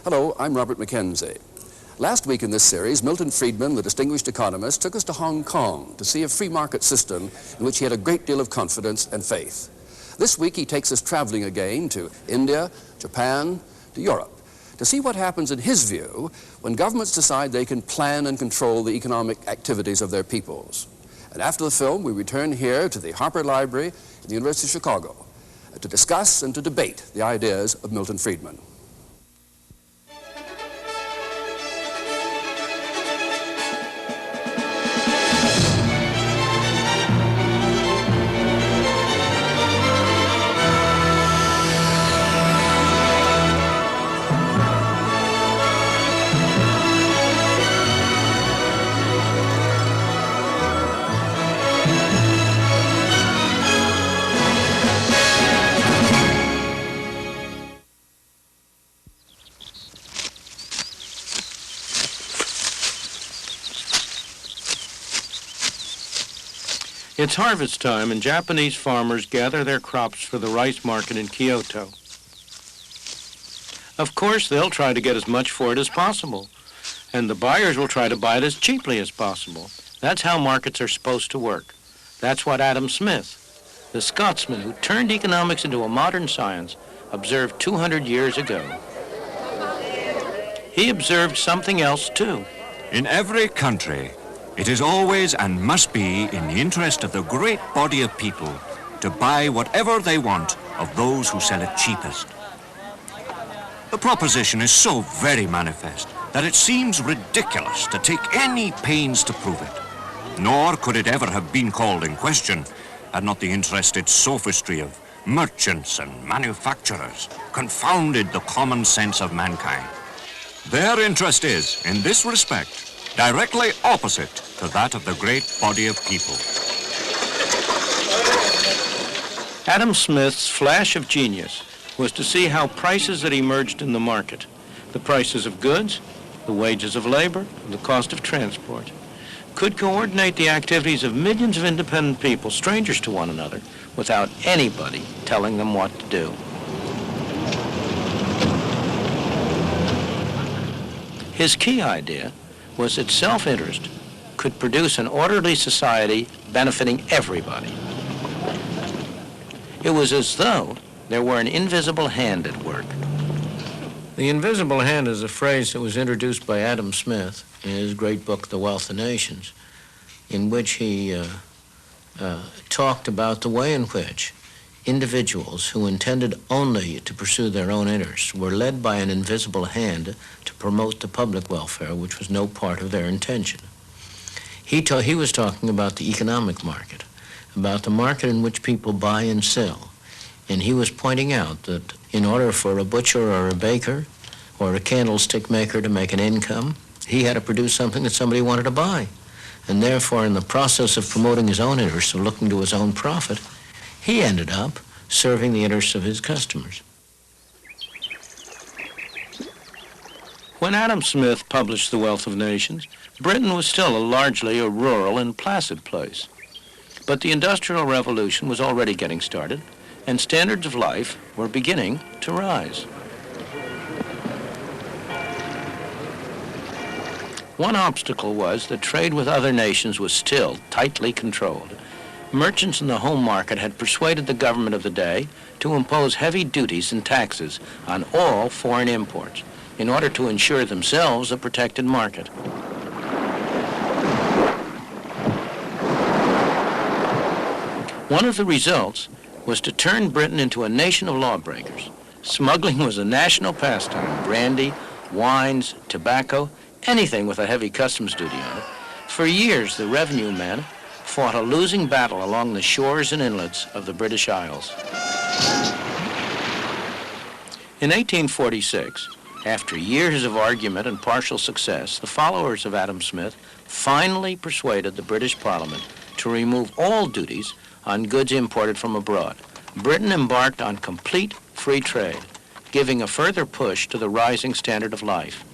Hello, I'm Robert Mackenzie. Last week in this series, Milton Friedman, the distinguished economist, took us to Hong Kong to see a free market system in which he had a great deal of confidence and faith. This week he takes us traveling again to India, Japan, to Europe, to see what happens in his view when governments decide they can plan and control the economic activities of their peoples. And after the film, we return here to the Harper Library in the University of Chicago to discuss and to debate the ideas of Milton Friedman. It's harvest time, and Japanese farmers gather their crops for the rice market in Kyoto. Of course, they'll try to get as much for it as possible, and the buyers will try to buy it as cheaply as possible. That's how markets are supposed to work. That's what Adam Smith, the Scotsman who turned economics into a modern science, observed 200 years ago. He observed something else, too. In every country, it is always and must be in the interest of the great body of people to buy whatever they want of those who sell it cheapest. The proposition is so very manifest that it seems ridiculous to take any pains to prove it. Nor could it ever have been called in question had not the interested sophistry of merchants and manufacturers confounded the common sense of mankind. Their interest is, in this respect, directly opposite to that of the great body of people. Adam Smith's flash of genius was to see how prices that emerged in the market, the prices of goods, the wages of labor, and the cost of transport, could coordinate the activities of millions of independent people, strangers to one another, without anybody telling them what to do. His key idea was that self-interest could produce an orderly society benefiting everybody. It was as though there were an invisible hand at work. The invisible hand is a phrase that was introduced by Adam Smith in his great book, The Wealth of Nations, in which he talked about the way in which individuals who intended only to pursue their own interests were led by an invisible hand to promote the public welfare, which was no part of their intention. He was talking about the economic market, about the market in which people buy and sell. And he was pointing out that in order for a butcher or a baker or a candlestick maker to make an income, he had to produce something that somebody wanted to buy. And therefore, in the process of promoting his own interests, of looking to his own profit, he ended up serving the interests of his customers. When Adam Smith published The Wealth of Nations, Britain was still largely a rural and placid place. But the Industrial Revolution was already getting started, and standards of life were beginning to rise. One obstacle was that trade with other nations was still tightly controlled. Merchants in the home market had persuaded the government of the day to impose heavy duties and taxes on all foreign imports in order to ensure themselves a protected market. One of the results was to turn Britain into a nation of lawbreakers. Smuggling was a national pastime. Brandy, wines, tobacco, anything with a heavy customs duty on it. For years, the revenue men fought a losing battle along the shores and inlets of the British Isles. In 1846, after years of argument and partial success, the followers of Adam Smith finally persuaded the British Parliament to remove all duties on goods imported from abroad. Britain embarked on complete free trade, giving a further push to the rising standard of life.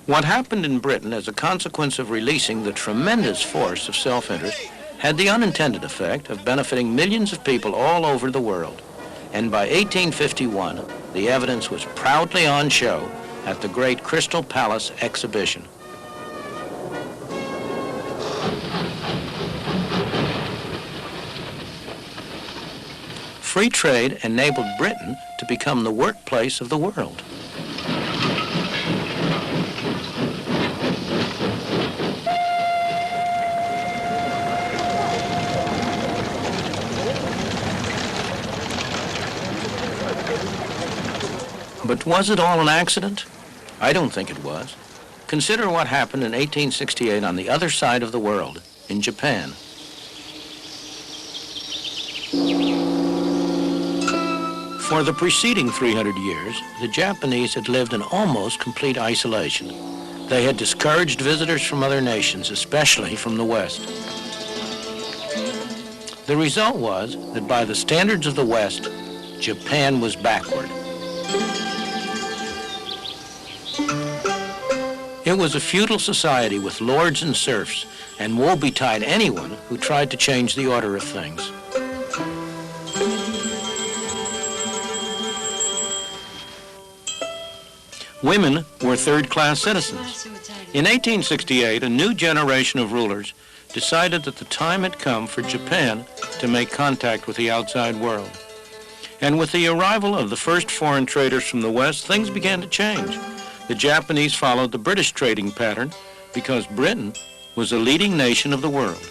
What happened in Britain as a consequence of releasing the tremendous force of self-interest had the unintended effect of benefiting millions of people all over the world. And by 1851, the evidence was proudly on show at the great Crystal Palace exhibition. Free trade enabled Britain to become the workplace of the world. But was it all an accident? I don't think it was. Consider what happened in 1868 on the other side of the world, in Japan. For the preceding 300 years, the Japanese had lived in almost complete isolation. They had discouraged visitors from other nations, especially from the West. The result was that by the standards of the West, Japan was backward. It was a feudal society with lords and serfs, and woe betide anyone who tried to change the order of things. Women were third-class citizens. In 1868, a new generation of rulers decided that the time had come for Japan to make contact with the outside world. And with the arrival of the first foreign traders from the West, things began to change. The Japanese followed the British trading pattern because Britain was a leading nation of the world.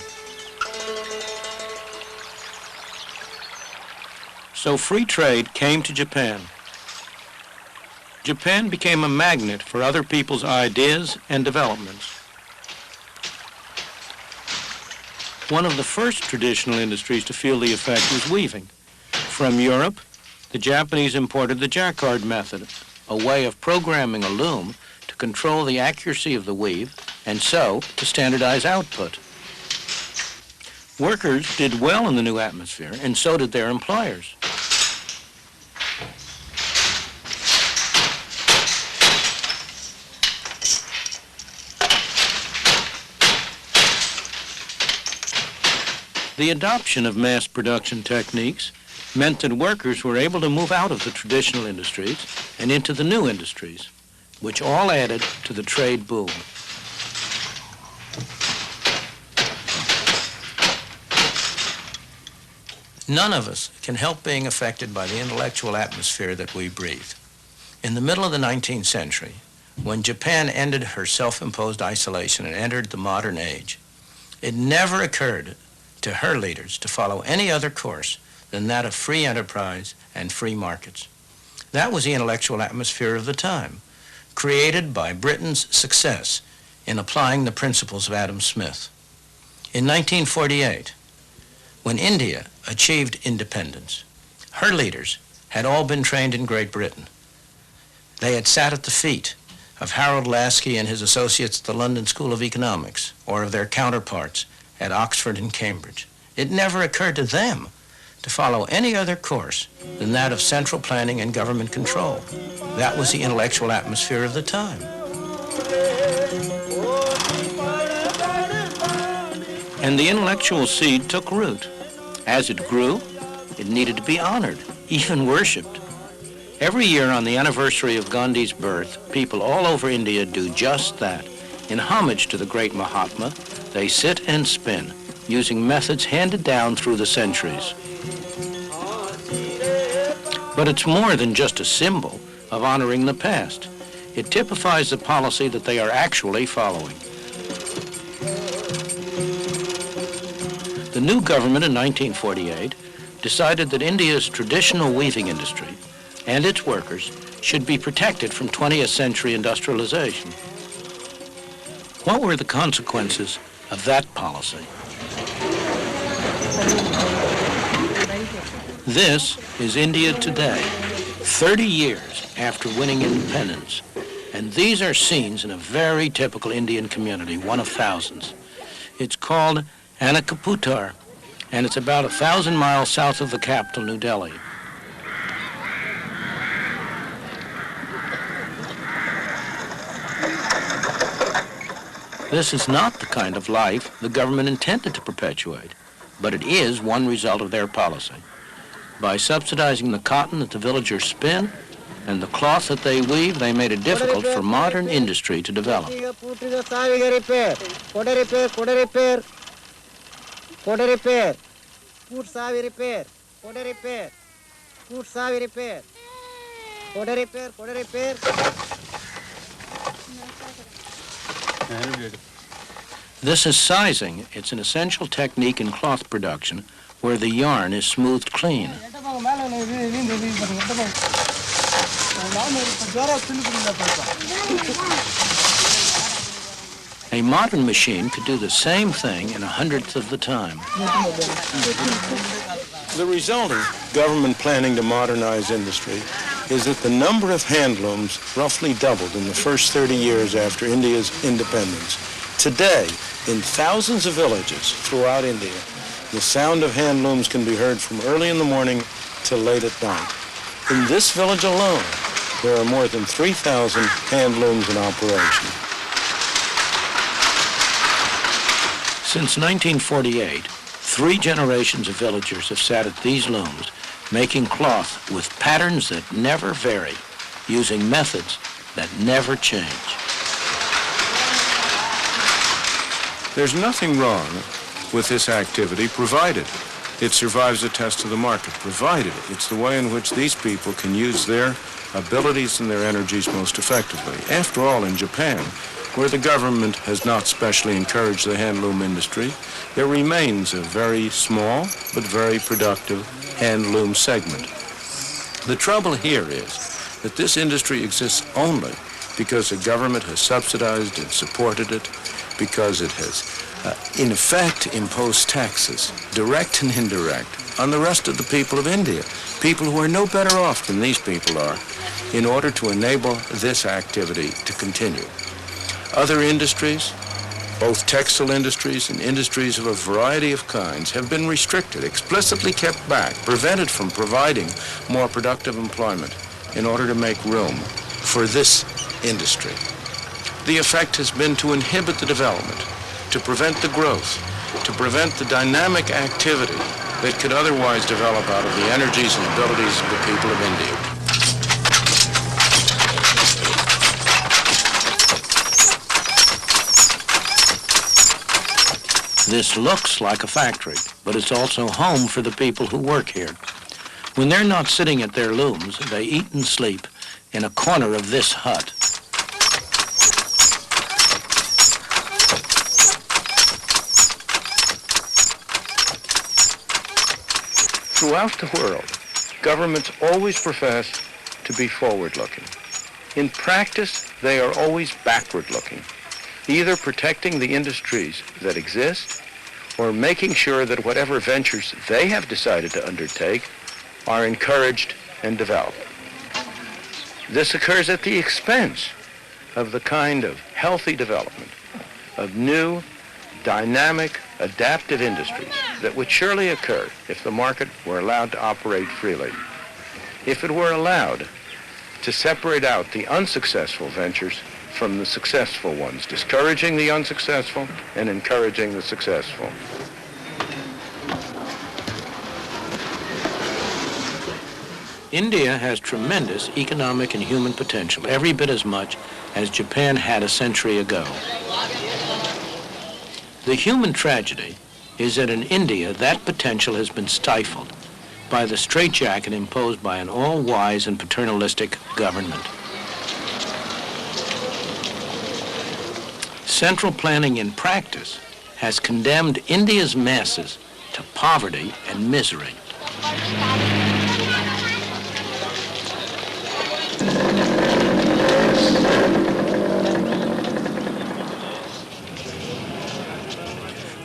So free trade came to Japan. Japan became a magnet for other people's ideas and developments. One of the first traditional industries to feel the effect was weaving. From Europe, the Japanese imported the jacquard method, a way of programming a loom to control the accuracy of the weave and so to standardize output. Workers did well in the new atmosphere, and so did their employers. The adoption of mass production techniques meant that workers were able to move out of the traditional industries and into the new industries, which all added to the trade boom. None of us can help being affected by the intellectual atmosphere that we breathe. In the middle of the 19th century, when Japan ended her self-imposed isolation and entered the modern age, it never occurred to her leaders to follow any other course than that of free enterprise and free markets. That was the intellectual atmosphere of the time, created by Britain's success in applying the principles of Adam Smith. In 1948, when India achieved independence, her leaders had all been trained in Great Britain. They had sat at the feet of Harold Laski and his associates at the London School of Economics, or of their counterparts at Oxford and Cambridge. It never occurred to them to follow any other course than that of central planning and government control. That was the intellectual atmosphere of the time. And the intellectual seed took root. As it grew, it needed to be honored, even worshipped. Every year on the anniversary of Gandhi's birth, people all over India do just that. In homage to the great Mahatma, they sit and spin, using methods handed down through the centuries. But it's more than just a symbol of honoring the past. It typifies the policy that they are actually following. The new government in 1948 decided that India's traditional weaving industry and its workers should be protected from 20th century industrialization. What were the consequences of that policy? This is India today, 30 years after winning independence. And these are scenes in a very typical Indian community, one of thousands. It's called Anakaputar, and it's about 1,000 miles south of the capital, New Delhi. This is not the kind of life the government intended to perpetuate, but it is one result of their policy. By subsidizing the cotton that the villagers spin, And the cloth that they weave, they made it difficult for modern industry to develop. This is sizing. It's an essential technique in cloth production where the yarn is smoothed clean. A modern machine could do the same thing in 1/100th of the time. The result of government planning to modernize industry is that the number of handlooms roughly doubled in the first 30 years after India's independence. Today, in thousands of villages throughout India, the sound of handlooms can be heard from early in the morning till late at night. In this village alone, there are more than 3,000 handlooms in operation. Since 1948, 3 generations of villagers have sat at these looms, making cloth with patterns that never vary, using methods that never change. There's nothing wrong with this activity, provided it survives the test of the market, provided it's the way in which these people can use their abilities and their energies most effectively. After all, in Japan, where the government has not specially encouraged the handloom industry, there remains a very small but very productive handloom segment. The trouble here is that this industry exists only because the government has subsidized and supported it, because it has, in effect, imposed taxes, direct and indirect, on the rest of the people of India, people who are no better off than these people are, in order to enable this activity to continue. Other industries, both textile industries and industries of a variety of kinds, have been restricted, explicitly kept back, prevented from providing more productive employment in order to make room for this industry. The effect has been to inhibit the development, to prevent the growth, to prevent the dynamic activity that could otherwise develop out of the energies and abilities of the people of India. This looks like a factory, but it's also home for the people who work here. When they're not sitting at their looms, they eat and sleep in a corner of this hut. Throughout the world, governments always profess to be forward-looking. In practice, they are always backward-looking, either protecting the industries that exist or making sure that whatever ventures they have decided to undertake are encouraged and developed. This occurs at the expense of the kind of healthy development of new, dynamic, adaptive industries that would surely occur if the market were allowed to operate freely. If it were allowed to separate out the unsuccessful ventures from the successful ones, discouraging the unsuccessful and encouraging the successful. India has tremendous economic and human potential, every bit as much as Japan had a century ago. The human tragedy is that in India, that potential has been stifled by the straitjacket imposed by an all-wise and paternalistic government. Central planning in practice has condemned India's masses to poverty and misery.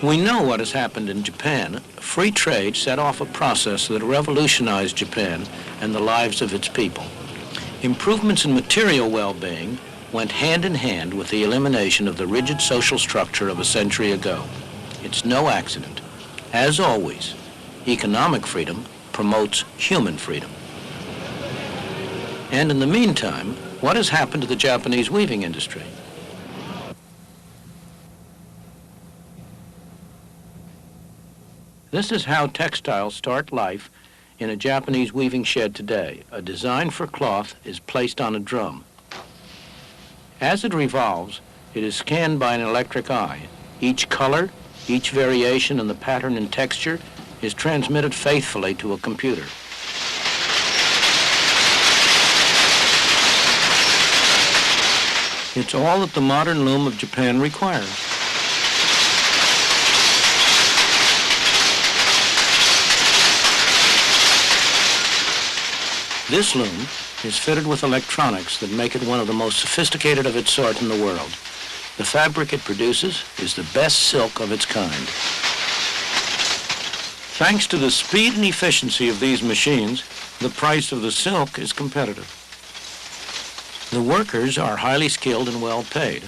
We know what has happened in Japan. Free trade set off a process that revolutionized Japan and the lives of its people. Improvements in material well-being went hand in hand with the elimination of the rigid social structure of a century ago. It's no accident. As always, economic freedom promotes human freedom. And in the meantime, what has happened to the Japanese weaving industry? This is how textiles start life in a Japanese weaving shed today, a design for cloth is placed on a drum. As it revolves, it is scanned by an electric eye. Each color, each variation in the pattern and texture is transmitted faithfully to a computer. It's all that the modern loom of Japan requires. This loom is fitted with electronics that make it one of the most sophisticated of its sort in the world. The fabric it produces is the best silk of its kind. Thanks to the speed and efficiency of these machines, the price of the silk is competitive. The workers are highly skilled and well paid.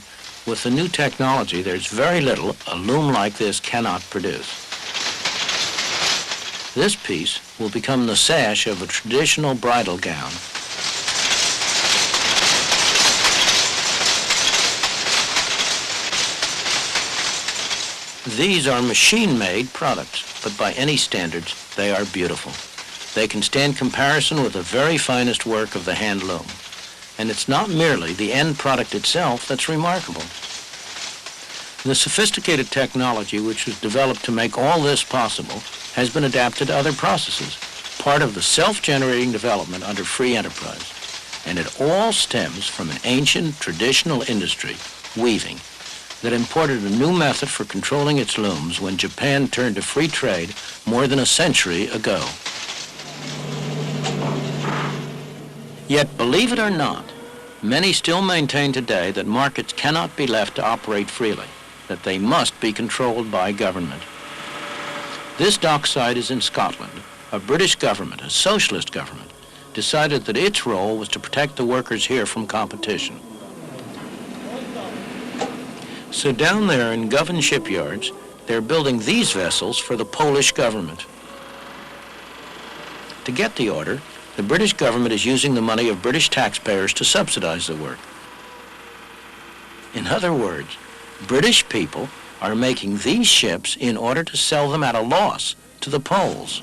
With the new technology, there's very little a loom like this cannot produce. This piece will become the sash of a traditional bridal gown. These are machine-made products, but by any standards, they are beautiful. They can stand comparison with the very finest work of the hand loom. And it's not merely the end product itself that's remarkable. The sophisticated technology which was developed to make all this possible has been adapted to other processes, part of the self-generating development under free enterprise. And it all stems from an ancient traditional industry, weaving, that imported a new method for controlling its looms when Japan turned to free trade more than a century ago. Yet, believe it or not, many still maintain today that markets cannot be left to operate freely, that they must be controlled by government. This dockside is in Scotland. A British government, a socialist government, decided that its role was to protect the workers here from competition. So down there in Govan shipyards, they're building these vessels for the Polish government. To get the order, the British government is using the money of British taxpayers to subsidize the work. In other words, British people are making these ships in order to sell them at a loss to the Poles.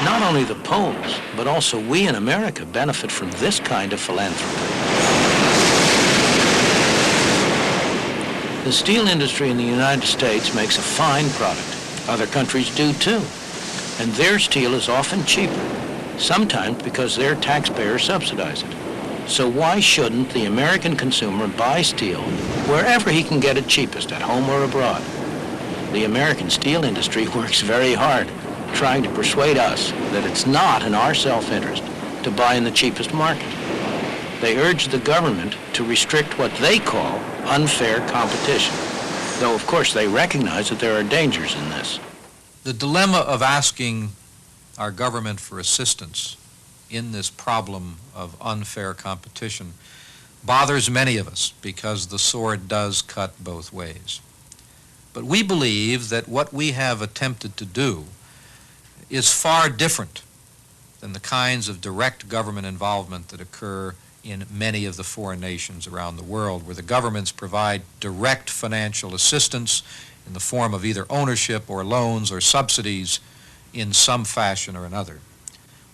Not only the Poles, but also we in America benefit from this kind of philanthropy. The steel industry in the United States makes a fine product. Other countries do too. And their steel is often cheaper, sometimes because their taxpayers subsidize it. So why shouldn't the American consumer buy steel wherever he can get it cheapest, at home or abroad? The American steel industry works very hard, trying to persuade us that it's not in our self-interest to buy in the cheapest market. They urge the government to restrict what they call unfair competition, though of course they recognize that there are dangers in this. The dilemma of asking our government for assistance in this problem of unfair competition bothers many of us because the sword does cut both ways. But we believe that what we have attempted to do is far different than the kinds of direct government involvement that occur in many of the foreign nations around the world, where the governments provide direct financial assistance in the form of either ownership or loans or subsidies in some fashion or another.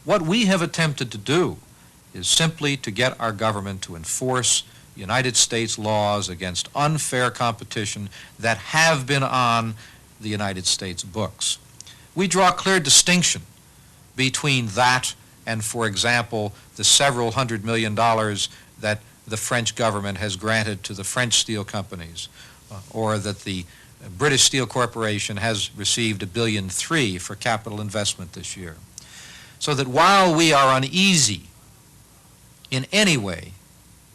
What we have attempted to do is simply to get our government to enforce United States laws against unfair competition that have been on the United States books. We draw a clear distinction between that and, for example, the several $100 million that the French government has granted to the French steel companies, or that the British Steel Corporation has received $1.3 billion for capital investment this year. So that while we are uneasy in any way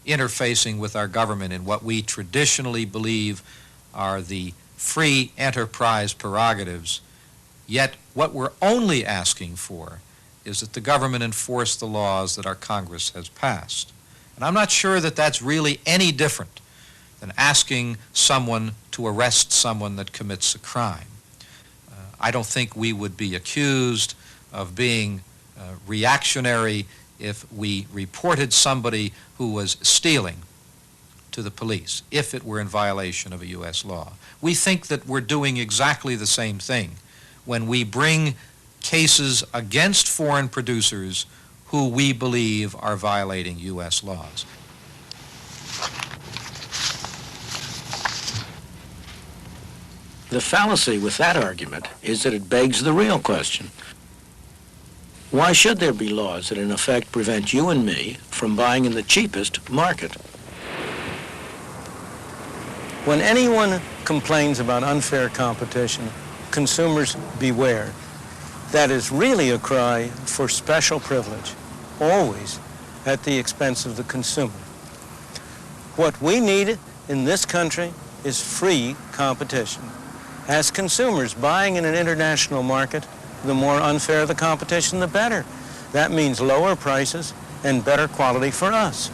interfacing with our government in what we traditionally believe are the free enterprise prerogatives, yet what we're only asking for is that the government enforce the laws that our Congress has passed. And I'm not sure that that's really any different than asking someone to arrest someone that commits a crime. I don't think we would be accused of being reactionary if we reported somebody who was stealing to the police, if it were in violation of a U.S. law. We think that we're doing exactly the same thing when we bring cases against foreign producers who we believe are violating U.S. laws. The fallacy with that argument is that it begs the real question. Why should there be laws that in effect prevent you and me from buying in the cheapest market? When anyone complains about unfair competition, consumers beware. That is really a cry for special privilege, always at the expense of the consumer. What we need in this country is free competition. As consumers buying in an international market, the more unfair the competition, the better. That means lower prices and better quality for us.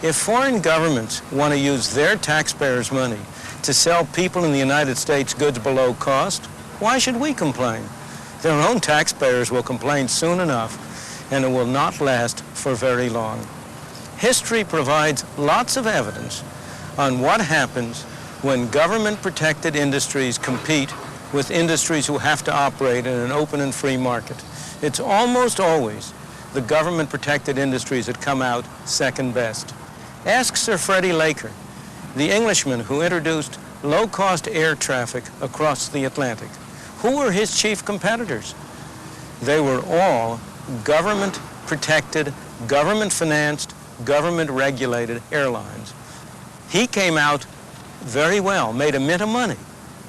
If foreign governments want to use their taxpayers' money to sell people in the United States goods below cost, why should we complain? Their own taxpayers will complain soon enough, and it will not last for very long. History provides lots of evidence on what happens when government-protected industries compete with industries who have to operate in an open and free market. It's almost always the government-protected industries that come out second best. Ask Sir Freddie Laker, the Englishman who introduced low-cost air traffic across the Atlantic. Who were his chief competitors? They were all government-protected, government-financed, government-regulated airlines. He came out very well, made a mint of money,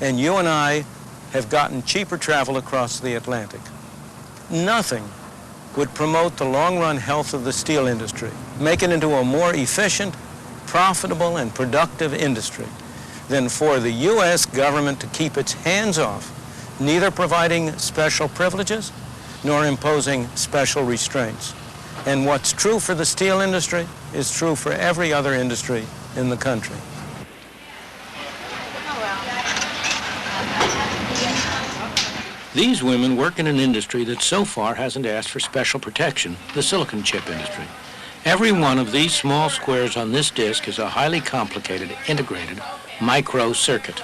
and you and I have gotten cheaper travel across the Atlantic. Nothing would promote the long-run health of the steel industry, make it into a more efficient, profitable, and productive industry than for the U.S. government to keep its hands off, neither providing special privileges nor imposing special restraints. And what's true for the steel industry is true for every other industry in the country. These women work in an industry that so far hasn't asked for special protection, the silicon chip industry. Every one of these small squares on this disk is a highly complicated, integrated micro circuit.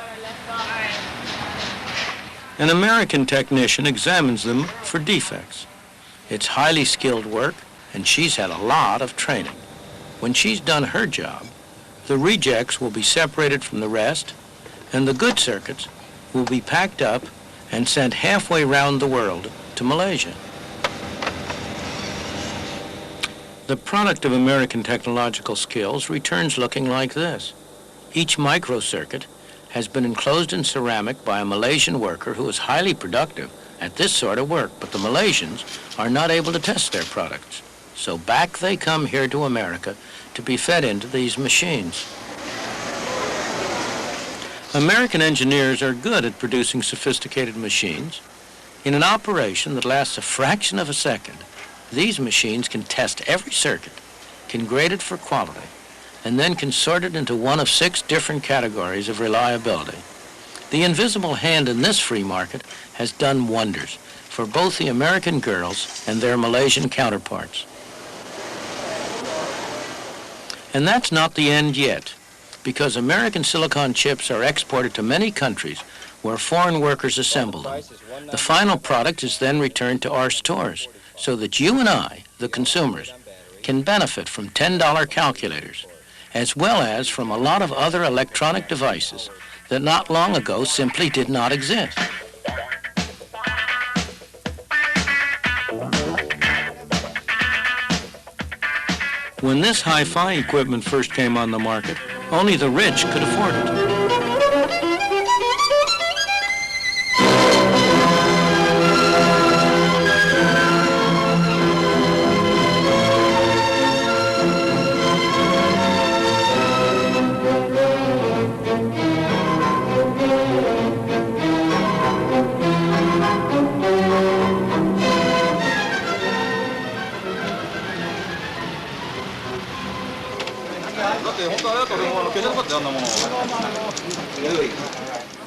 An American technician examines them for defects. It's highly skilled work, and she's had a lot of training. When she's done her job, the rejects will be separated from the rest, and the good circuits will be packed up and sent halfway round the world to Malaysia. The product of American technological skills returns looking like this. Each microcircuit has been enclosed in ceramic by a Malaysian worker who is highly productive at this sort of work, but the Malaysians are not able to test their products. So back they come here to America to be fed into these machines. American engineers are good at producing sophisticated machines. In an operation that lasts a fraction of a second, these machines can test every circuit, can grade it for quality, and then can sort it into one of 6 different categories of reliability. The invisible hand in this free market has done wonders for both the American girls and their Malaysian counterparts. And that's not the end yet, because American silicon chips are exported to many countries where foreign workers assemble them. The final product is then returned to our stores, so that you and I, the consumers, can benefit from $10 calculators, as well as from a lot of other electronic devices that not long ago simply did not exist. When this hi-fi equipment first came on the market, only the rich could afford it.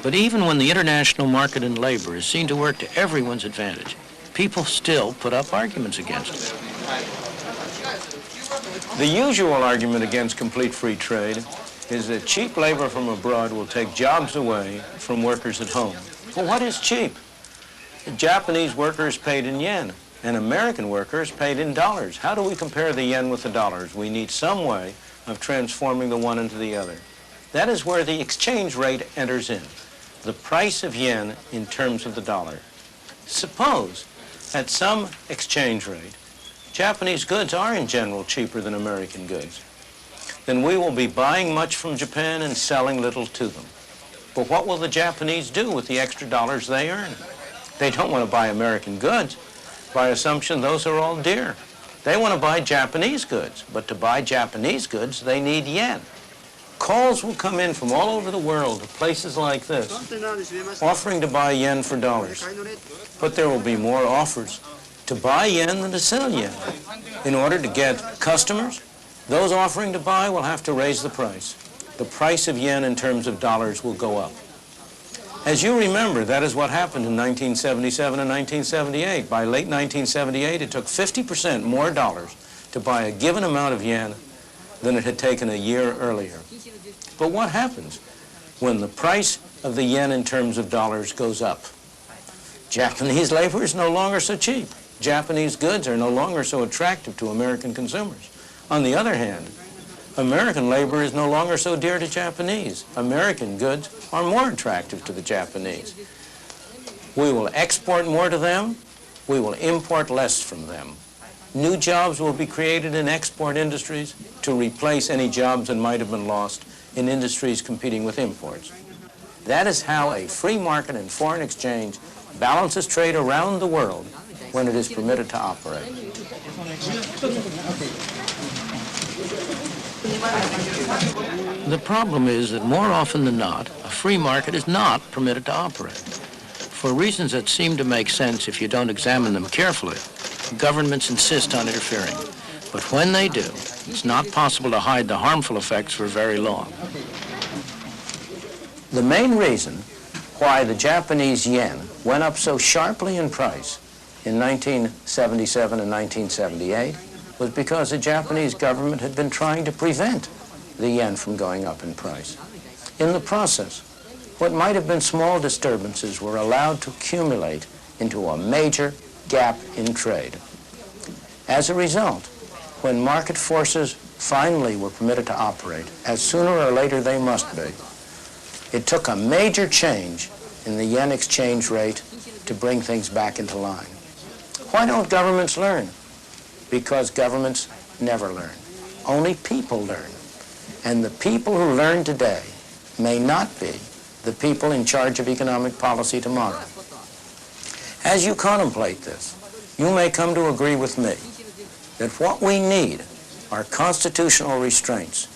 But even when the international market in labor is seen to work to everyone's advantage, people still put up arguments against it. The usual argument against complete free trade is that cheap labor from abroad will take jobs away from workers at home. Well, what is cheap? Japanese workers paid in yen, and American workers paid in dollars. How do we compare the yen with the dollars? We need some way of transforming the one into the other. That is where the exchange rate enters in, the price of yen in terms of the dollar. Suppose at some exchange rate, Japanese goods are in general cheaper than American goods. Then we will be buying much from Japan and selling little to them. But what will the Japanese do with the extra dollars they earn? They don't want to buy American goods. By assumption, those are all dear. They want to buy Japanese goods, but to buy Japanese goods, they need yen. Calls will come in from all over the world to places like this, offering to buy yen for dollars. But there will be more offers to buy yen than to sell yen. In order to get customers, those offering to buy will have to raise the price. The price of yen in terms of dollars will go up. As you remember, that is what happened in 1977 and 1978. By late 1978, it took 50% more dollars to buy a given amount of yen than it had taken a year earlier. But what happens when the price of the yen in terms of dollars goes up? Japanese labor is no longer so cheap. Japanese goods are no longer so attractive to American consumers. On the other hand, American labor is no longer so dear to Japanese. American goods are more attractive to the Japanese. We will export more to them. We will import less from them. New jobs will be created in export industries to replace any jobs that might have been lost in industries competing with imports. That is how a free market and foreign exchange balances trade around the world when it is permitted to operate. The problem is that more often than not, a free market is not permitted to operate. For reasons that seem to make sense if you don't examine them carefully, governments insist on interfering. But when they do, it's not possible to hide the harmful effects for very long. The main reason why the Japanese yen went up so sharply in price in 1977 and 1978 was because the Japanese government had been trying to prevent the yen from going up in price. In the process, what might have been small disturbances were allowed to accumulate into a major gap in trade. As a result, when market forces finally were permitted to operate, as sooner or later they must be, it took a major change in the yen exchange rate to bring things back into line. Why don't governments learn? Because governments never learn. Only people learn. And the people who learn today may not be the people in charge of economic policy tomorrow. As you contemplate this, you may come to agree with me that what we need are constitutional restraints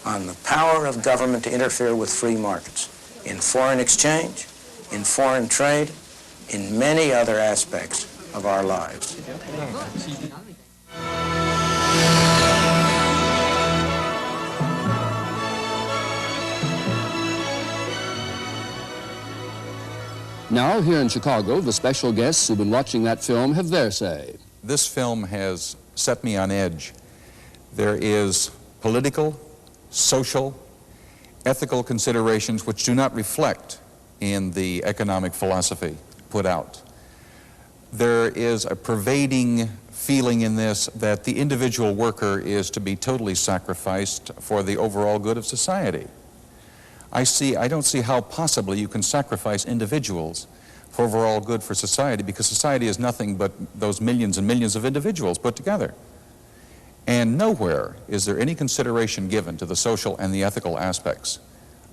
on the power of government to interfere with free markets in foreign exchange, in foreign trade, in many other aspects of our lives. Now, here in Chicago, the special guests who've been watching that film have their say. This film has set me on edge. There is political, social, ethical considerations which do not reflect in the economic philosophy put out. There is a pervading feeling in this that the individual worker is to be totally sacrificed for the overall good of society. I don't see how possibly you can sacrifice individuals for overall good for society, because society is nothing but those millions and millions of individuals put together. And nowhere is there any consideration given to the social and the ethical aspects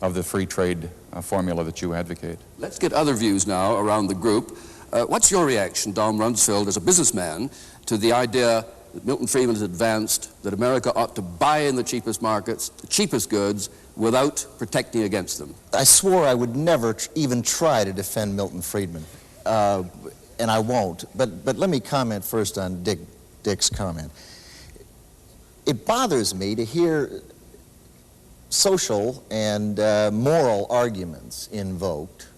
of the free trade formula that you advocate. Let's get other views now around the group. What's your reaction, Don Rumsfeld, as a businessman, to the idea that Milton Friedman has advanced that America ought to buy in the cheapest markets, the cheapest goods, without protecting against them? I swore I would never even try to defend Milton Friedman, and I won't. But let me comment first on Dick's comment. It bothers me to hear social and moral arguments invoked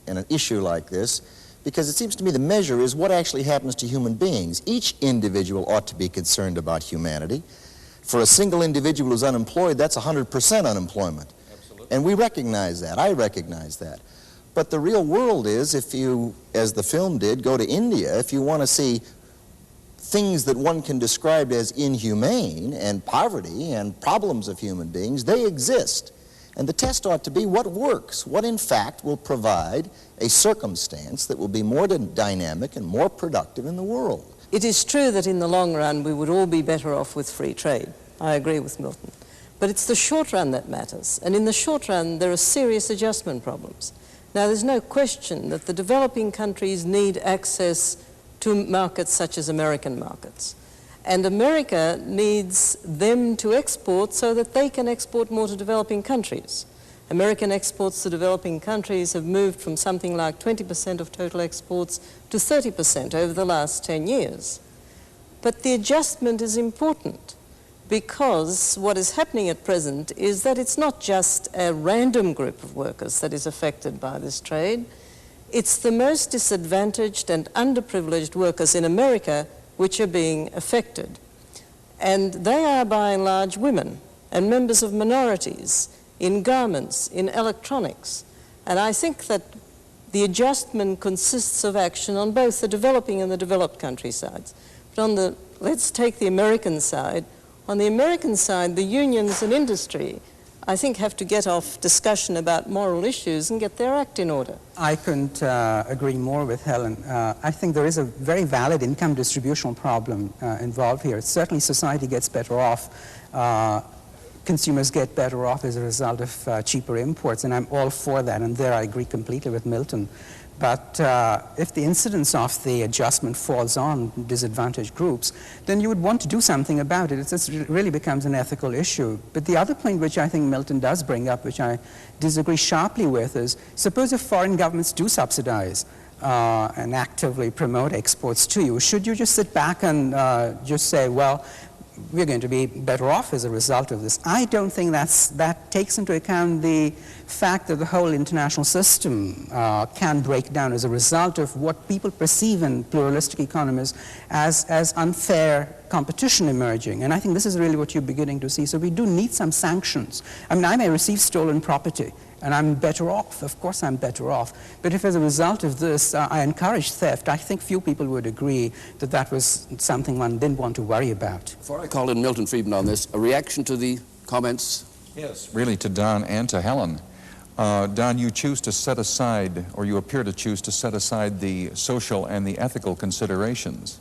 in an issue like this, because it seems to me the measure is what actually happens to human beings. Each individual ought to be concerned about humanity. For a single individual who's unemployed, that's 100% unemployment. Absolutely. And we recognize that. I recognize that. But the real world is, if you, as the film did, go to India, if you want to see things that one can describe as inhumane and poverty and problems of human beings, they exist. And the test ought to be what works, what in fact will provide a circumstance that will be more dynamic and more productive in the world. It is true that in the long run we would all be better off with free trade. I agree with Milton. But it's the short run that matters. And in the short run there are serious adjustment problems. Now there's no question that the developing countries need access to markets such as American markets. And America needs them to export so that they can export more to developing countries. American exports to developing countries have moved from something like 20% of total exports to 30% over the last 10 years. But the adjustment is important because what is happening at present is that it's not just a random group of workers that is affected by this trade. It's the most disadvantaged and underprivileged workers in America which are being affected. And they are by and large women and members of minorities in garments, in electronics. And I think that the adjustment consists of action on both the developing and the developed country sides. But let's take the American side. On the American side, the unions and industry, I think, have to get off discussion about moral issues and get their act in order. I couldn't agree more with Helen. I think there is a very valid income distributional problem involved here. Certainly society gets better off. Consumers get better off as a result of cheaper imports, and I'm all for that, and there I agree completely with Milton. But if the incidence of the adjustment falls on disadvantaged groups, then you would want to do something about it. It really becomes an ethical issue. But the other point which I think Milton does bring up, which I disagree sharply with, is suppose if foreign governments do subsidize and actively promote exports to you, should you just sit back and just say, well, we're going to be better off as a result of this? I don't think that takes into account the fact that the whole international system can break down as a result of what people perceive in pluralistic economies as unfair competition emerging. And I think this is really what you're beginning to see. So we do need some sanctions. I mean, I may receive stolen property, and I'm better off. Of course I'm better off. But if as a result of this I encourage theft, I think few people would agree that that was something one didn't want to worry about. Before I call in Milton Friedman on this, a reaction to the comments? Yes, really to Don and to Helen. Don, you choose to set aside, or you appear to choose to set aside the social and the ethical considerations.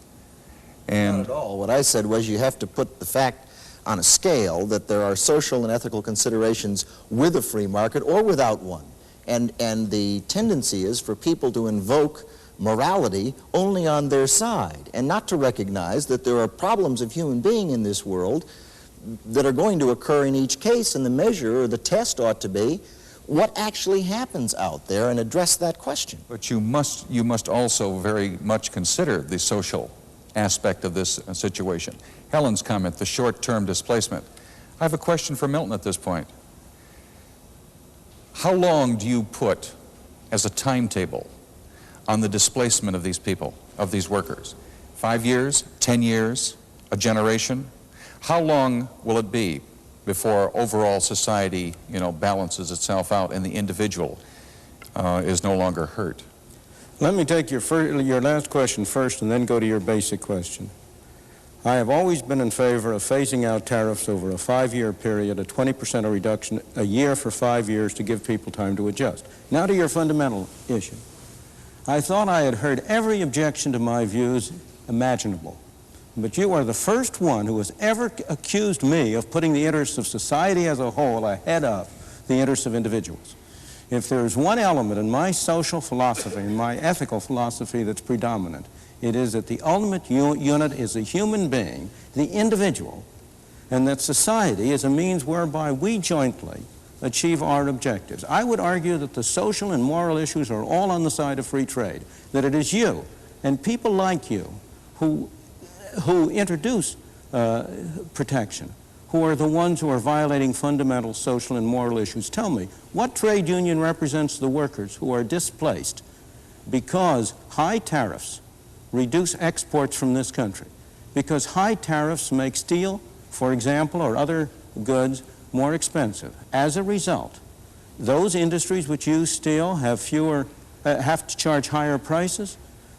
And not at all. What I said was you have to put the fact on a scale that there are social and ethical considerations with a free market or without one. And the tendency is for people to invoke morality only on their side and not to recognize that there are problems of human being in this world that are going to occur in each case, and the measure or the test ought to be what actually happens out there and address that question. But you must also very much consider the social aspect of this situation. Helen's comment, the short-term displacement. I have a question for Milton at this point. How long do you put as a timetable on the displacement of these people, of these workers? 5 years, 10 years, a generation? How long will it be before overall society, balances itself out and the individual is no longer hurt? Let me take your last question first and then go to your basic question. I have always been in favor of phasing out tariffs over a 5-year period, a 20% reduction a year for 5 years to give people time to adjust. Now to your fundamental issue. I thought I had heard every objection to my views imaginable, but you are the first one who has ever accused me of putting the interests of society as a whole ahead of the interests of individuals. If there's one element in my social philosophy, in my ethical philosophy that's predominant, it is that the ultimate unit is the human being, the individual, and that society is a means whereby we jointly achieve our objectives. I would argue that the social and moral issues are all on the side of free trade, that it is you and people like you who introduce protection, who are the ones who are violating fundamental social and moral issues. Tell me, what trade union represents the workers who are displaced because high tariffs reduce exports from this country? Because high tariffs make steel, for example, or other goods more expensive. As a result, Those industries which use steel have have to charge higher prices.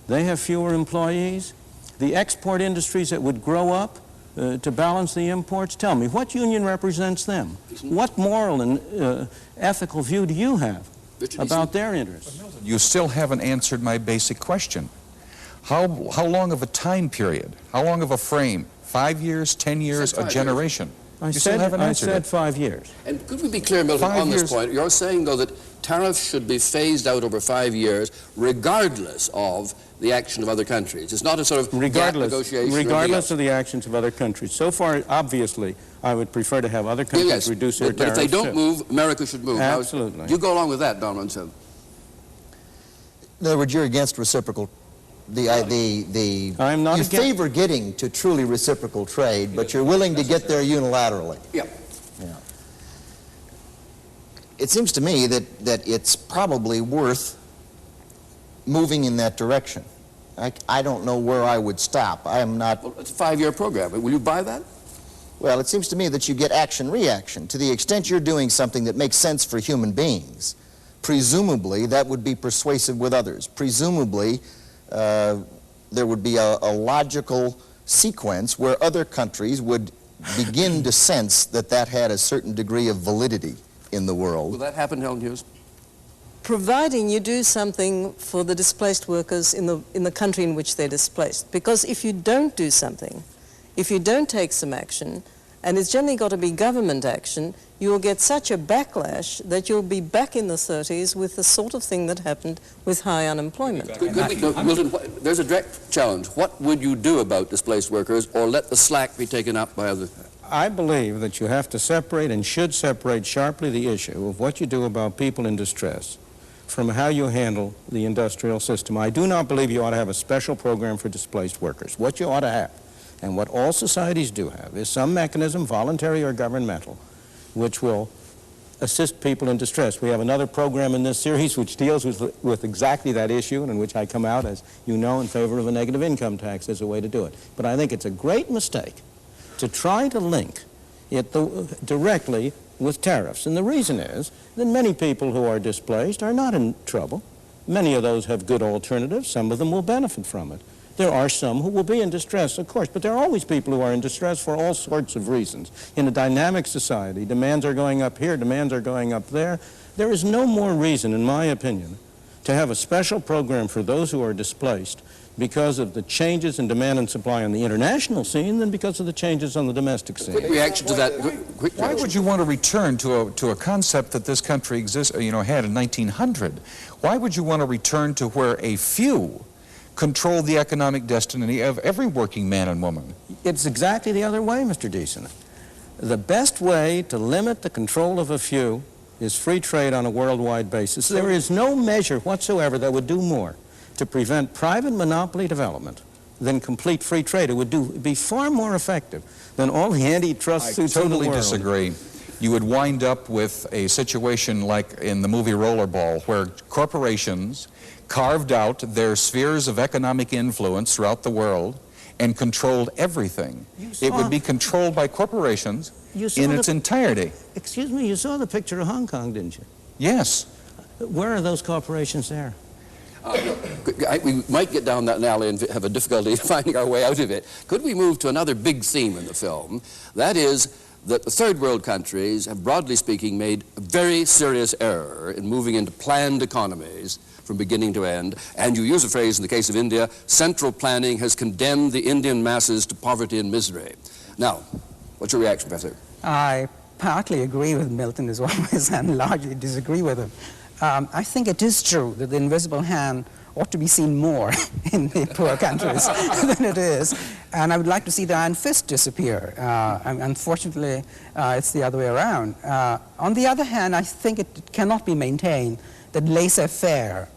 They have fewer employees. The export industries that would grow up to balance the imports, tell me, what union represents them? What moral and ethical view do you have about their interests? You still haven't answered my basic question. How long of a time period? How long of a frame? 5 years, 10 years, a generation? I said 5 years. And could we be clear, Milton, on this point? You're saying, though, that tariffs should be phased out over 5 years, regardless of the action of other countries. It's not a sort of negotiation. Regardless of the actions of other countries. So far, obviously, I would prefer to have other countries reduce their tariffs. But if they don't move, America should move. Absolutely. You go along with that, Don Ronson. In other words, you're against reciprocal. I'm not you against. favor getting to truly reciprocal trade, but you're willing to get there unilaterally. Yeah. It seems to me that it's probably worth moving in that direction. I don't know where I would stop. I am not... Well, it's a 5-year program. Will you buy that? Well, it seems to me that you get action-reaction. To the extent you're doing something that makes sense for human beings, presumably that would be persuasive with others. Presumably there would be a logical sequence where other countries would begin to sense that that had a certain degree of validity in the world. Will that happen, Helen Hughes? Providing you do something for the displaced workers in the country in which they're displaced. Because if you don't do something, if you don't take some action, and it's generally got to be government action, you will get such a backlash that you'll be back in the 30s with the sort of thing that happened with high unemployment. Milton, there's a direct challenge. What would you do about displaced workers, or let the slack be taken up by others? I believe that you have to separate and should separate sharply the issue of what you do about people in distress from how you handle the industrial system. I do not believe you ought to have a special program for displaced workers. What you ought to have, and what all societies do have, is some mechanism, voluntary or governmental, which will assist people in distress. We have another program in this series which deals with exactly that issue, and in which I come out, as you know, in favor of a negative income tax as a way to do it. But I think it's a great mistake to try to link it directly with tariffs. And the reason is that many people who are displaced are not in trouble. Many of those have good alternatives. Some of them will benefit from it. There are some who will be in distress, of course, but there are always people who are in distress for all sorts of reasons. In a dynamic society, demands are going up here, demands are going up there. There is no more reason, in my opinion, to have a special program for those who are displaced because of the changes in demand and supply on the international scene than because of the changes on the domestic scene. Quick reaction to that. Why would you want to return to a concept that this country had in 1900? Why would you want to return to where a few control the economic destiny of every working man and woman? It's exactly the other way, Mr. Deason. The best way to limit the control of a few is free trade on a worldwide basis. There is no measure whatsoever that would do more to prevent private monopoly development than complete free trade. It would be far more effective than all the antitrust suits in the world. I totally disagree. You would wind up with a situation like in the movie Rollerball, where corporations carved out their spheres of economic influence throughout the world and controlled everything. It would be controlled by corporations in its entirety. Excuse me, you saw the picture of Hong Kong, didn't you? Yes. Where are those corporations there? We might get down that alley and have a difficulty finding our way out of it. Could we move to another big theme in the film? That is that the third world countries have, broadly speaking, made a very serious error in moving into planned economies from beginning to end. And you use a phrase in the case of India, central planning has condemned the Indian masses to poverty and misery. Now, what's your reaction, Professor? I partly agree with Milton as always and largely disagree with him. I think it is true that the invisible hand ought to be seen more in the poor countries than it is. And I would like to see the iron fist disappear. Unfortunately, it's the other way around. On the other hand, I think it cannot be maintained that laissez-faire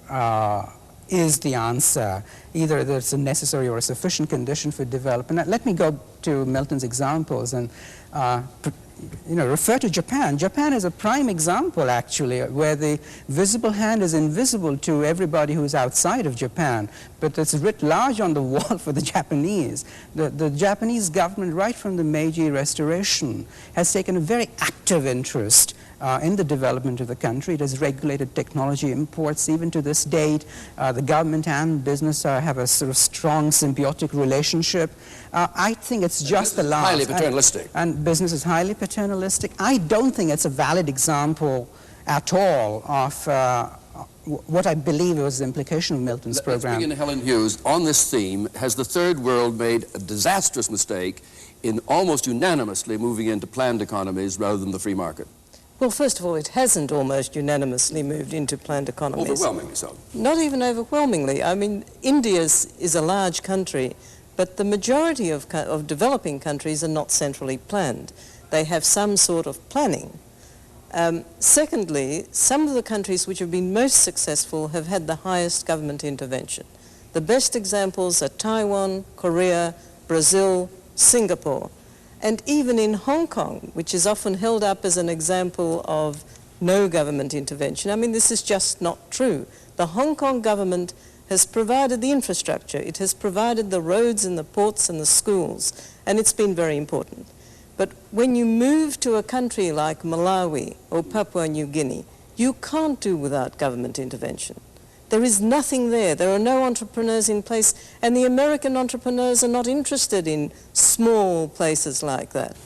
is the answer either there's a necessary or a sufficient condition for development. Let me go to Milton's examples and refer to Japan. Japan is a prime example, actually, where the visible hand is invisible to everybody who's outside of Japan, but it's writ large on the wall for the Japanese. The Japanese government, right from the Meiji Restoration, has taken a very active interest in the development of the country. It has regulated technology imports. Even to this date, the government and business have a sort of strong symbiotic relationship. I think it's just the last. Highly paternalistic. And business is highly paternalistic. I don't think it's a valid example at all of what I believe was the implication of Milton's program. Let's begin to Helen Hughes. On this theme, has the third world made a disastrous mistake in almost unanimously moving into planned economies rather than the free market? Well, first of all, it hasn't almost unanimously moved into planned economies. Overwhelmingly so. Not even overwhelmingly. I mean, India is a large country, but the majority of developing countries are not centrally planned. They have some sort of planning. Secondly, some of the countries which have been most successful have had the highest government intervention. The best examples are Taiwan, Korea, Brazil, Singapore. And even in Hong Kong, which is often held up as an example of no government intervention, I mean, this is just not true. The Hong Kong government has provided the infrastructure, it has provided the roads and the ports and the schools, and it's been very important. But when you move to a country like Malawi or Papua New Guinea, you can't do without government intervention. There is nothing there. There are no entrepreneurs in place, and the American entrepreneurs are not interested in small places like that.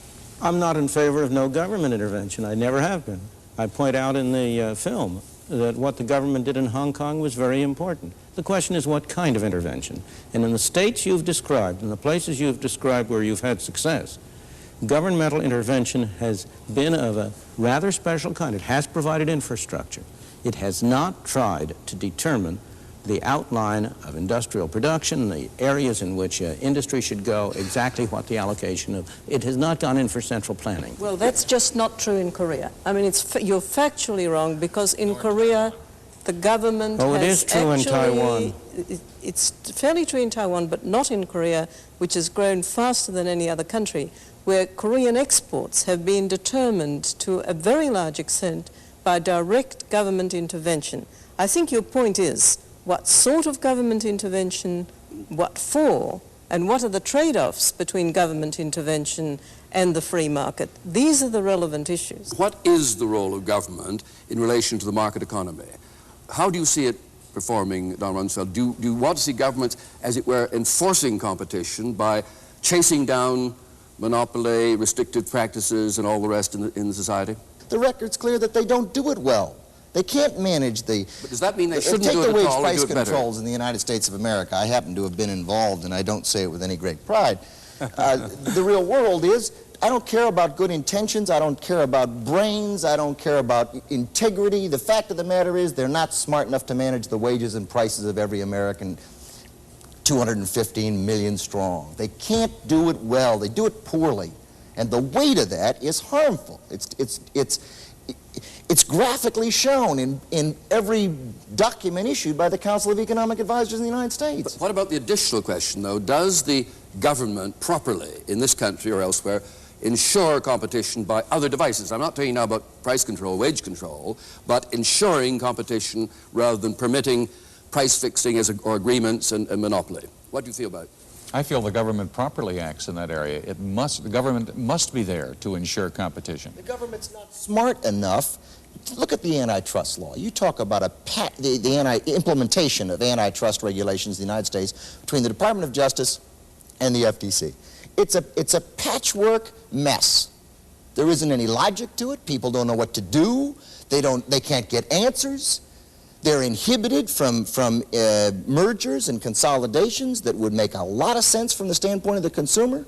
I'm not in favor of no government intervention. I never have been. I point out in the film that what the government did in Hong Kong was very important. The question is what kind of intervention. And in the states you've described, in the places you've described where you've had success, governmental intervention has been of a rather special kind. It has provided infrastructure. It has not tried to determine the outline of industrial production, the areas in which industry should go, exactly what the allocation of. It has not gone in for central planning. Well, that's just not true in Korea. I mean, you're factually wrong, because in Korea, the government has it is true in Taiwan. It's fairly true in Taiwan, but not in Korea, which has grown faster than any other country, where Korean exports have been determined to a very large extent by direct government intervention. I think your point is, what sort of government intervention, what for, and what are the trade-offs between government intervention and the free market? These are the relevant issues. What is the role of government in relation to the market economy? How do you see it performing, Don Rumsfeld? Do you want to see governments, as it were, enforcing competition by chasing down monopoly, restrictive practices, and all the rest in the society? The record's clear that they don't do it well. They can't manage the... But does that mean they shouldn't do it at all? Take the wage price controls in the United States of America. I happen to have been involved, and I don't say it with any great pride. The real world is, I don't care about good intentions, I don't care about brains, I don't care about integrity. The fact of the matter is they're not smart enough to manage the wages and prices of every American, 215 million strong. They can't do it well. They do it poorly. And the weight of that is harmful. It's graphically shown in every document issued by the Council of Economic Advisors in the United States. But what about the additional question, though? Does the government properly, in this country or elsewhere, ensure competition by other devices? I'm not talking now about price control, wage control, but ensuring competition rather than permitting price fixing or agreements and monopoly. What do you feel about it? I feel the government properly acts in that area. The government must be there to ensure competition. The government's not smart enough. Look at the antitrust law. You talk about the implementation of antitrust regulations in the United States between the Department of Justice and the FTC. It's a patchwork mess. There isn't any logic to it. People don't know what to do. They can't get answers. They're inhibited from mergers and consolidations that would make a lot of sense from the standpoint of the consumer.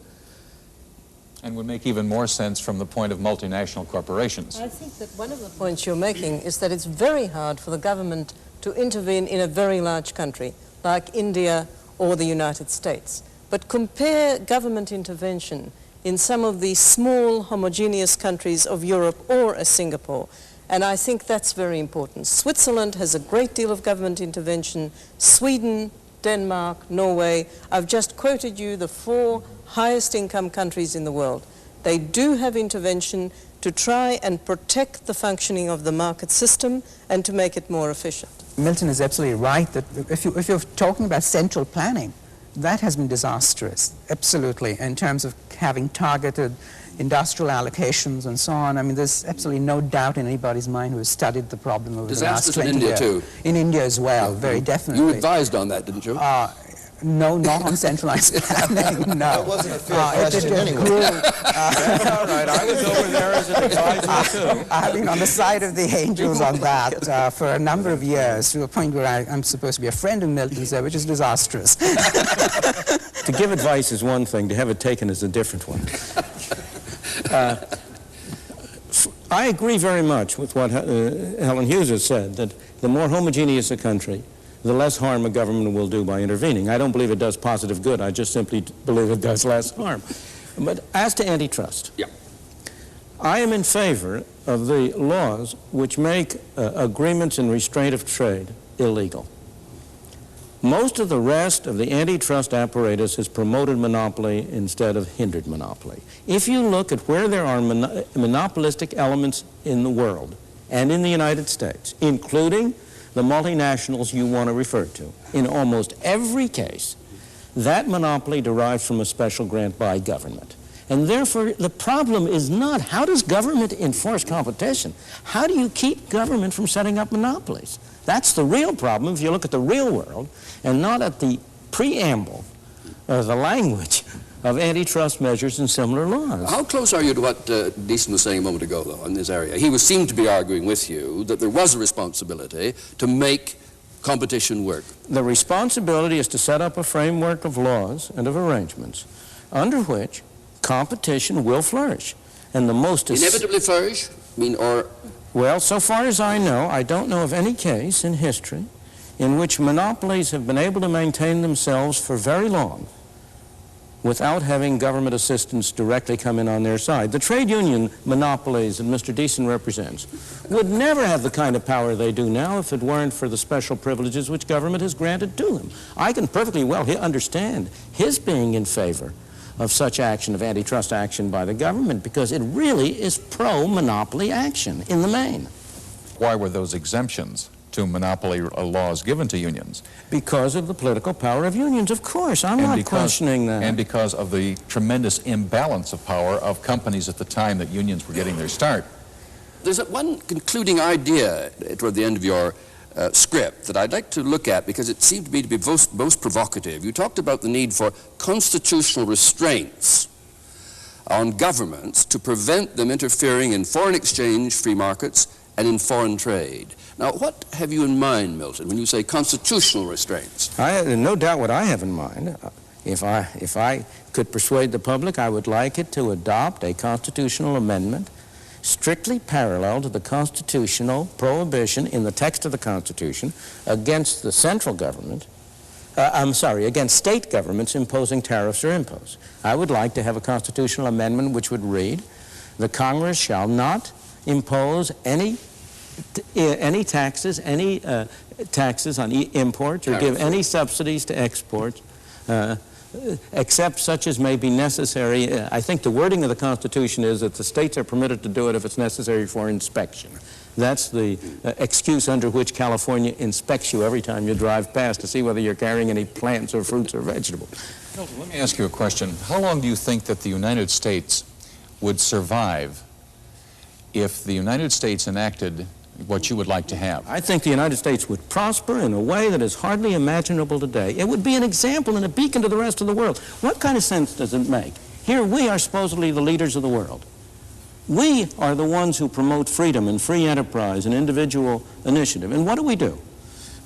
And would make even more sense from the point of multinational corporations. I think that one of the points you're making is that it's very hard for the government to intervene in a very large country like India or the United States. But compare government intervention in some of the small homogeneous countries of Europe or a Singapore. And I think that's very important. Switzerland has a great deal of government intervention. Sweden Denmark, Norway. I've just quoted you the 4 highest income countries in the world. They do have intervention to try and protect the functioning of the market system and to make it more efficient. Milton is absolutely right that if you're talking about central planning, that has been disastrous, absolutely, in terms of having targeted industrial allocations and so on. I mean, there's absolutely no doubt in anybody's mind who has studied the problem over the last 20 years. In India, too. In India as well, very definitely. You advised on that, didn't you? No, not on centralized planning, no. That wasn't a fair question anyway. That's all right. I was over there as an advisor, too. I've been on the side of the angels on that for a number of years, to a point where I'm supposed to be a friend of Milton's there, which is disastrous. To give advice is one thing, to have it taken is a different one. I agree very much with what Helen Hughes has said, that the more homogeneous a country, the less harm a government will do by intervening. I don't believe it does positive good. I just simply believe it does less harm. But as to antitrust, I am in favor of the laws which make agreements in restraint of trade illegal. Most of the rest of the antitrust apparatus has promoted monopoly instead of hindered monopoly. If you look at where there are monopolistic elements in the world and in the United States, including the multinationals you want to refer to, in almost every case, that monopoly derives from a special grant by government. And therefore, the problem is not how does government enforce competition? How do you keep government from setting up monopolies? That's the real problem if you look at the real world and not at the preamble or the language of antitrust measures and similar laws. How close are you to what Deason was saying a moment ago, though, in this area? He seemed to be arguing with you that there was a responsibility to make competition work. The responsibility is to set up a framework of laws and of arrangements under which competition will flourish. And the most... Inevitably flourish? I mean, or... Well, so far as I know, I don't know of any case in history in which monopolies have been able to maintain themselves for very long without having government assistance directly come in on their side. The trade union monopolies that Mr. Deason represents would never have the kind of power they do now if it weren't for the special privileges which government has granted to them. I can perfectly well understand his being in favor of such action, of antitrust action by the government, because it really is pro-monopoly action in the main. Why were those exemptions to monopoly laws given to unions? Because of the political power of unions, of course. I'm not questioning that. And because of the tremendous imbalance of power of companies at the time that unions were getting their start. There's one concluding idea toward the end of your script that I'd like to look at because it seemed to me to be most provocative. You talked about the need for constitutional restraints on governments to prevent them interfering in foreign exchange, free markets, and in foreign trade. Now, what have you in mind, Milton, when you say constitutional restraints? No doubt what I have in mind. If I could persuade the public, I would like it to adopt a constitutional amendment strictly parallel to the constitutional prohibition in the text of the Constitution against the central government, against state governments imposing tariffs or imposts. I would like to have a constitutional amendment which would read, the Congress shall not impose any taxes on imports or give any subsidies to exports, except such as may be necessary. I think the wording of the Constitution is that the states are permitted to do it if it's necessary for inspection. That's the excuse under which California inspects you every time you drive past to see whether you're carrying any plants or fruits or vegetables. Milton, let me ask you a question. How long do you think that the United States would survive if the United States enacted what you would like to have? I think the United States would prosper in a way that is hardly imaginable today. It would be an example and a beacon to the rest of the world. What kind of sense does it make? Here we are supposedly the leaders of the world. We are the ones who promote freedom and free enterprise and individual initiative. And what do?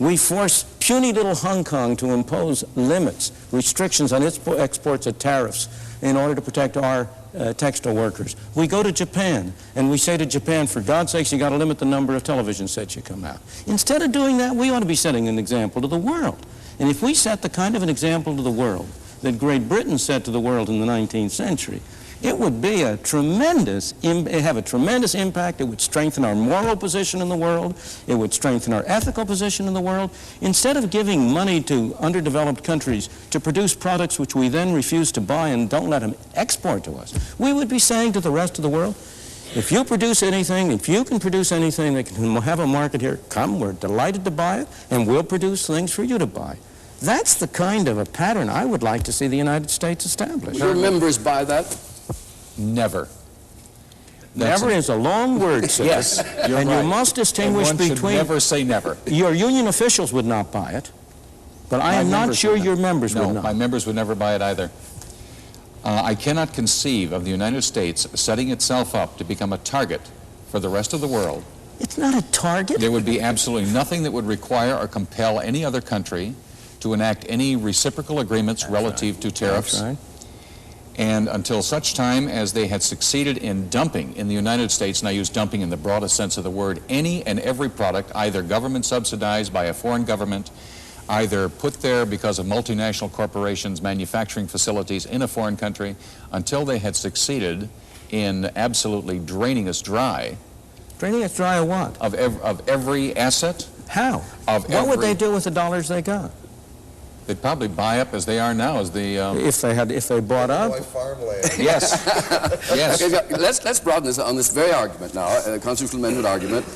We force puny little Hong Kong to impose limits, restrictions on its exports at tariffs in order to protect our textile workers. We go to Japan and we say to Japan, for God's sakes, you got to limit the number of television sets you come out. Instead of doing that, we ought to be setting an example to the world. And if we set the kind of an example to the world that Great Britain set to the world in the 19th century, It would be a have a tremendous impact. It would strengthen our moral position in the world. It would strengthen our ethical position in the world. Instead of giving money to underdeveloped countries to produce products which we then refuse to buy and don't let them export to us, we would be saying to the rest of the world, if you produce anything, if you can produce anything that can have a market here, come, we're delighted to buy it, and we'll produce things for you to buy. That's the kind of a pattern I would like to see the United States establish. Your members buy that? Never. Never is a long word, sir. Yes, you're and right. you must distinguish and one between... should never say never. Your union officials would not buy it, but I am not sure your members would not. No, my members would never buy it either. I cannot conceive of the United States setting itself up to become a target for the rest of the world. It's not a target. There would be absolutely nothing that would require or compel any other country to enact any reciprocal agreements relative to tariffs. That's right. And until such time as they had succeeded in dumping in the United States, and I use dumping in the broadest sense of the word, any and every product, either government subsidized by a foreign government, either put there because of multinational corporations' manufacturing facilities in a foreign country, until they had succeeded in absolutely draining us dry. Draining us dry of what? Of every asset. How? What would they do with the dollars they got? They'd probably buy up as they are now, as the... If they bought up? Yes. Yes. Okay, let's broaden this on this very argument now, constitutional amendment argument.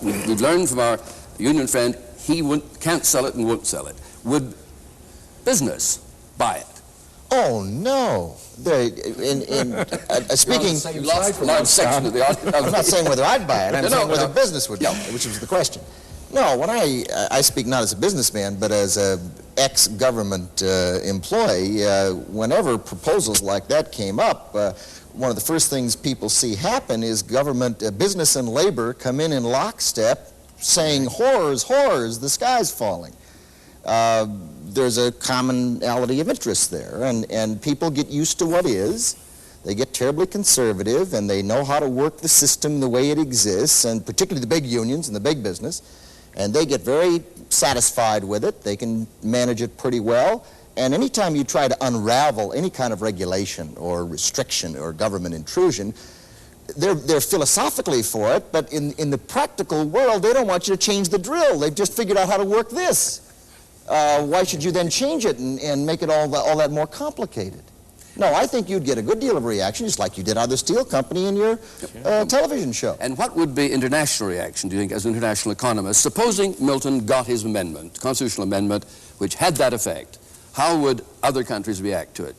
We've learned from our union friend he can't sell it and won't sell it. Would business buy it? Oh, no. Speaking... You lost a large section of the argument. I'm not saying whether I'd buy it. I'm saying whether no. business would buy it, which was the question. No, when I speak not as a businessman, but as a ex-government employee, whenever proposals like that came up, one of the first things people see happen is government, business and labor come in lockstep saying, horrors, horrors, the sky's falling. There's a commonality of interest there, and people get used to what is. They get terribly conservative, and they know how to work the system the way it exists, and particularly the big unions and the big business. And they get very satisfied with it. They can manage it pretty well. And anytime you try to unravel any kind of regulation or restriction or government intrusion, they're philosophically for it, but in the practical world, they don't want you to change the drill. They've just figured out how to work this. Why should you then change it and make it all that more complicated? No, I think you'd get a good deal of reaction, just like you did out of the steel company in your television show. And what would be international reaction, do you think, as an international economist? Supposing Milton got his amendment, constitutional amendment, which had that effect, how would other countries react to it?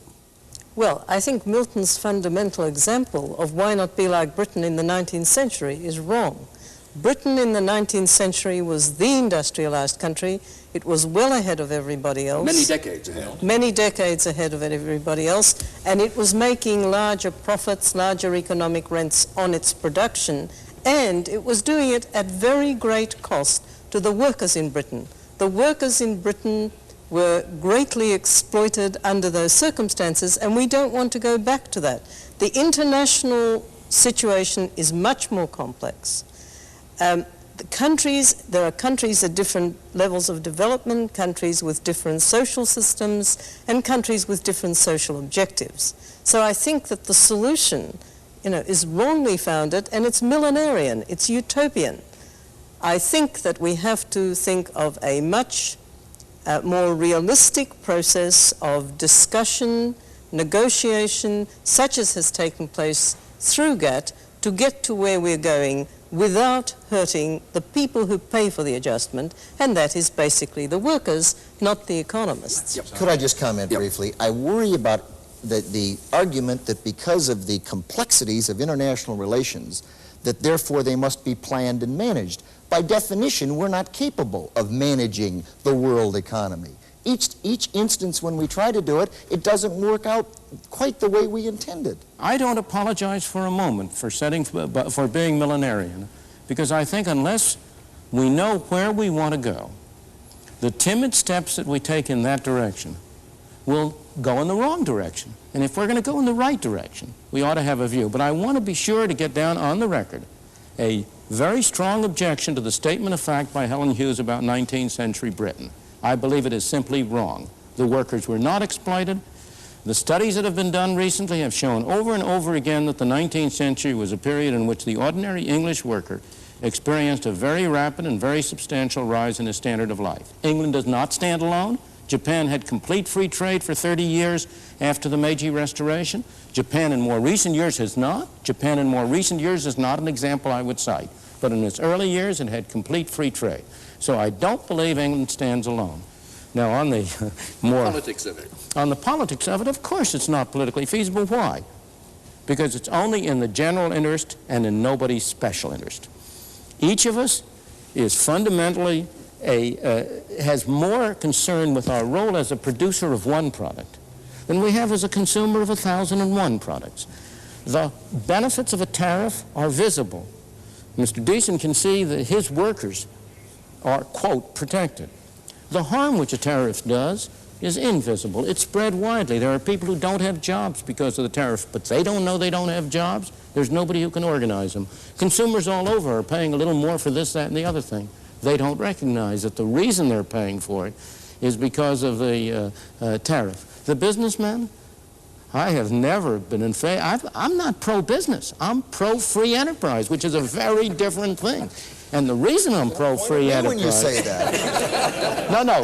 Well, I think Milton's fundamental example of why not be like Britain in the 19th century is wrong. Britain in the 19th century was the industrialized country. It was well ahead of everybody else. Many decades ahead. Many decades ahead of everybody else. And it was making larger profits, larger economic rents on its production. And it was doing it at very great cost to the workers in Britain. The workers in Britain were greatly exploited under those circumstances, and we don't want to go back to that. The international situation is much more complex. There are countries at different levels of development, countries with different social systems, and countries with different social objectives. So I think that the solution, is wrongly founded, and it's millenarian, it's utopian. I think that we have to think of a much more realistic process of discussion, negotiation, such as has taken place through GATT, to get to where we're going without hurting the people who pay for the adjustment, and that is basically the workers, not the economists. Yep. Could I just comment briefly? I worry about the argument that because of the complexities of international relations, that therefore they must be planned and managed. By definition, we're not capable of managing the world economy. Each instance when we try to do it, it doesn't work out quite the way we intended. I don't apologize for a moment for being millenarian, because I think unless we know where we want to go, the timid steps that we take in that direction will go in the wrong direction. And if we're going to go in the right direction, we ought to have a view. But I want to be sure to get down on the record a very strong objection to the statement of fact by Helen Hughes about 19th century Britain. I believe it is simply wrong. The workers were not exploited. The studies that have been done recently have shown over and over again that the 19th century was a period in which the ordinary English worker experienced a very rapid and very substantial rise in his standard of life. England does not stand alone. Japan had complete free trade for 30 years after the Meiji Restoration. Japan in more recent years has not. Japan in more recent years is not an example I would cite. But in its early years, it had complete free trade. So I don't believe England stands alone. Now, on the politics of it. On the politics of it, of course it's not politically feasible. Why? Because it's only in the general interest and in nobody's special interest. Each of us is fundamentally has more concern with our role as a producer of one product than we have as a consumer of 1,001 products. The benefits of a tariff are visible. Mr. Deason can see that his workers are, quote, protected. The harm which a tariff does is invisible. It's spread widely. There are people who don't have jobs because of the tariff, but they don't know they don't have jobs. There's nobody who can organize them. Consumers all over are paying a little more for this, that, and the other thing. They don't recognize that the reason they're paying for it is because of the tariff. The businessmen, I have never been in favor. I'm not pro-business. I'm pro-free enterprise, which is a very different thing. And the reason I'm pro-free enterprise... when you say that. No,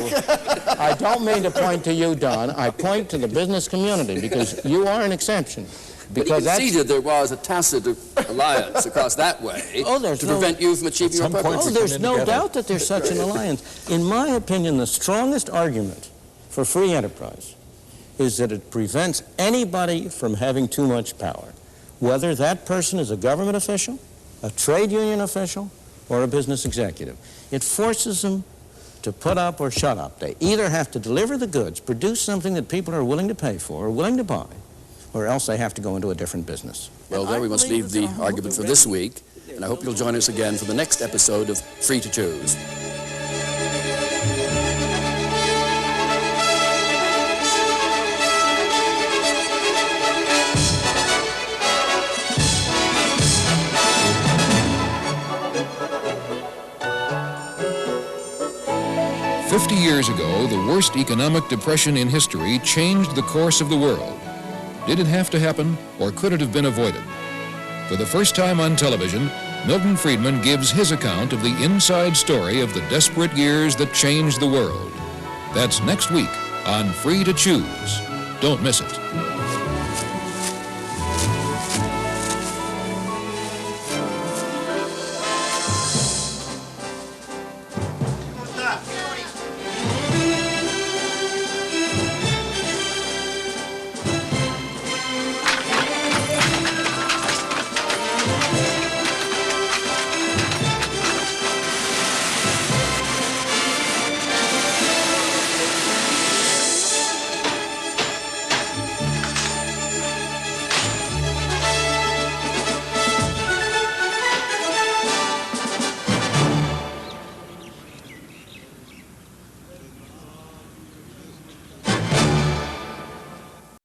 I don't mean to point to you, Don. I point to the business community because you are an exception. Because he conceded there was a tacit alliance across that way to prevent you from achieving your purpose. Oh, there's no doubt that there's such an alliance. In my opinion, the strongest argument for free enterprise is that it prevents anybody from having too much power, whether that person is a government official, a trade union official, or a business executive. It forces them to put up or shut up. They either have to deliver the goods, produce something that people are willing to pay for or willing to buy, or else they have to go into a different business. Well, there we must leave the argument for this week, and I hope you'll join us again for the next episode of Free to Choose. "50 years ago, the worst economic depression in history changed the course of the world. Did it have to happen, or could it have been avoided? For the first time on television, Milton Friedman gives his account of the inside story of the desperate years that changed the world. That's next week on Free to Choose. Don't miss it.